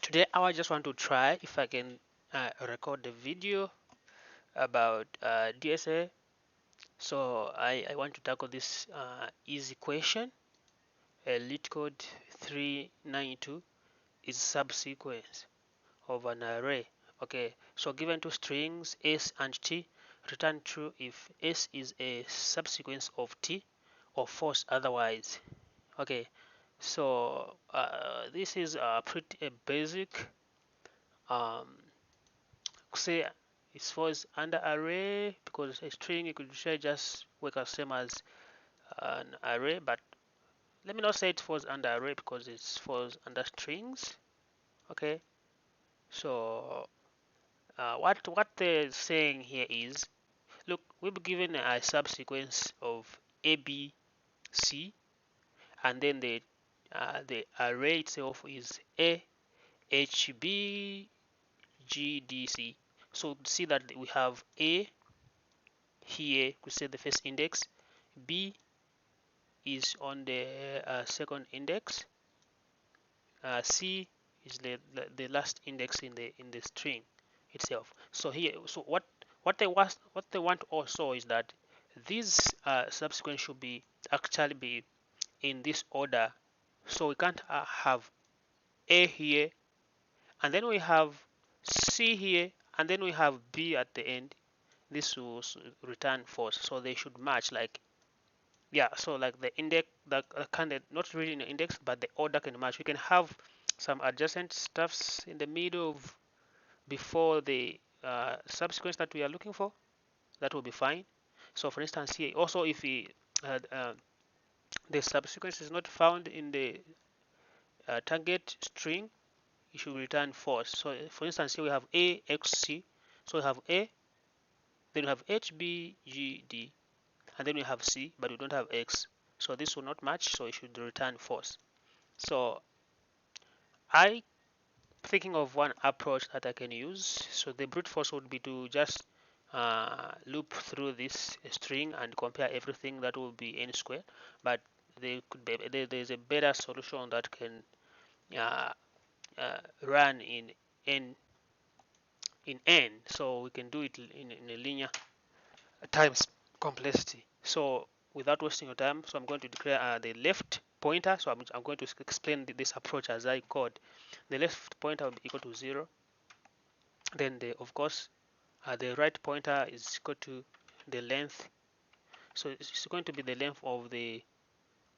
Today I just want to try if I can record the video about DSA. So I want to tackle this easy question. Leetcode 392 is subsequence of an array. Okay, so given two strings s and t, return true if s is a subsequence of t or false otherwise. Okay, so this is pretty basic. Um, say it falls under array because a string you could say just work as same as an array, but let me not say it falls under array because it falls under strings. Okay, so what they're saying here is, look, we'll be given a subsequence of a, b, c, and then the array itself is a, h, b, g, d, c. So see that we have a here, we say the first index, b is on the second index, c is the last index in the string itself. So here, so what they want also is that these subsequence should be actually be in this order. So we can't have a here and then we have c here and then we have b at the end. This will return false, so they should match, like, yeah. So like the index, the kind of not really an index but the order can match. We can have some adjacent stuffs in the middle of before the subsequence that we are looking for. That will be fine. So for instance here also, if we the subsequence is not found in the target string, it should return false. So for instance here we have a, x, c. So we have a, then we have h, b, g, d, and then we have c, but we don't have x. So this will not match, so it should return false. So I thinking of one approach that I can use. So the brute force would be to just loop through this string and compare everything. That will be n squared. But there's a better solution that can uh, run in n. So we can do it in a linear times complexity. So without wasting your time, so I'm going to declare the left pointer. So I'm going to explain this approach as I code. The left pointer will be equal to 0. Then of course the right pointer is equal to the length. So it's going to be the length of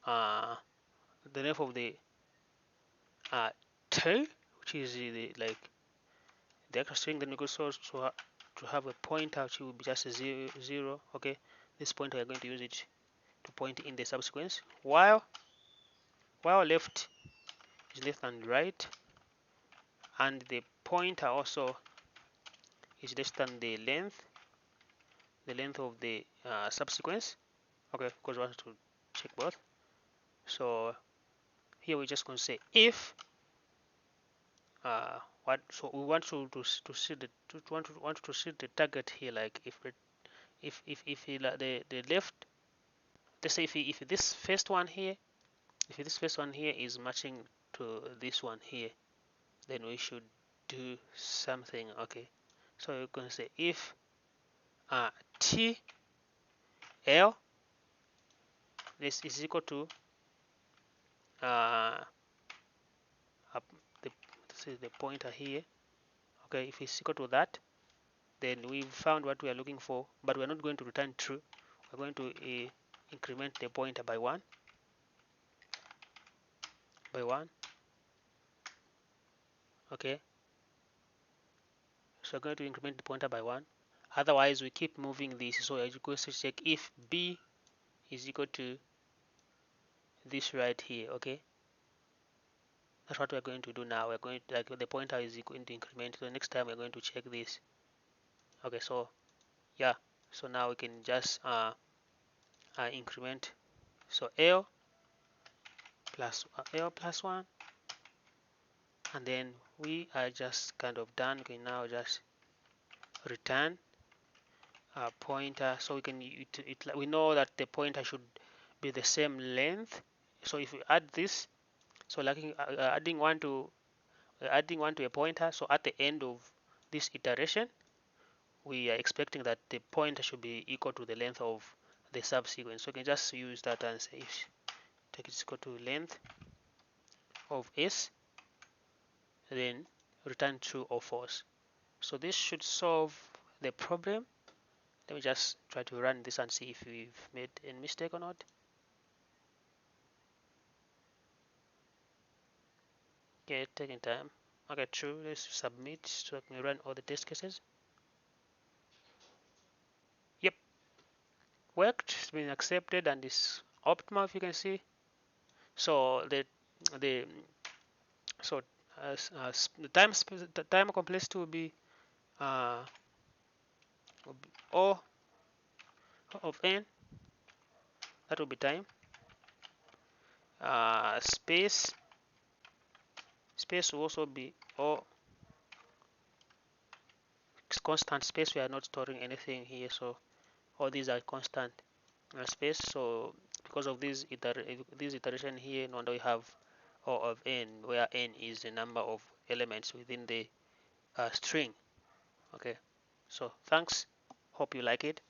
uh, the tail, which is like the actual string. Then we go to have a pointer which will be just a zero. Okay, this pointer we are going to use it to point in the subsequence, while left is left and right, and the pointer also is less than the length of the subsequence. Okay, because we want to check both. So here we're just going to say if what, so we want to see the want to see the target here, like if the left, let's say if this first one here, if this first one here is matching to this one here, then we should do something. Okay, so you're going to say if t l this is equal to uh, this is the pointer here. Okay, if it's equal to that, then we've found what we are looking for, but we're not going to return true. We're going to increment the pointer by one. Okay, so we're going to increment the pointer by one. Otherwise we keep moving this. So you're going to check if b is equal to this right here. Okay, that's what we're going to do now. We're going to, like, the pointer is going to increment, so next time we're going to check this. Okay, so yeah, so now we can just increment. So l plus 1, and then we are just kind of done. We can now just return a pointer. So we can we know that the pointer should be the same length. So if we add this, so like adding 1 to we're adding one to a pointer, so at the end of this iteration we are expecting that the pointer should be equal to the length of the subsequence. So you can just use that and say take is equal to length of s, then return true or false. So this should solve the problem. Let me just try to run this and see if we've made any mistake or not. Okay, taking time. Okay, true. Let's submit so I can run all the test cases. Yep, worked. It's been accepted and is optimal. If you can see. So the so the time complexity uh, will be O of n. That will be time. Space will also be O. Constant space. We are not storing anything here, so all these are constant space. So because of this iteration here, no wonder we have O of n, where n is the number of elements within the string. Okay, so thanks, hope you like it.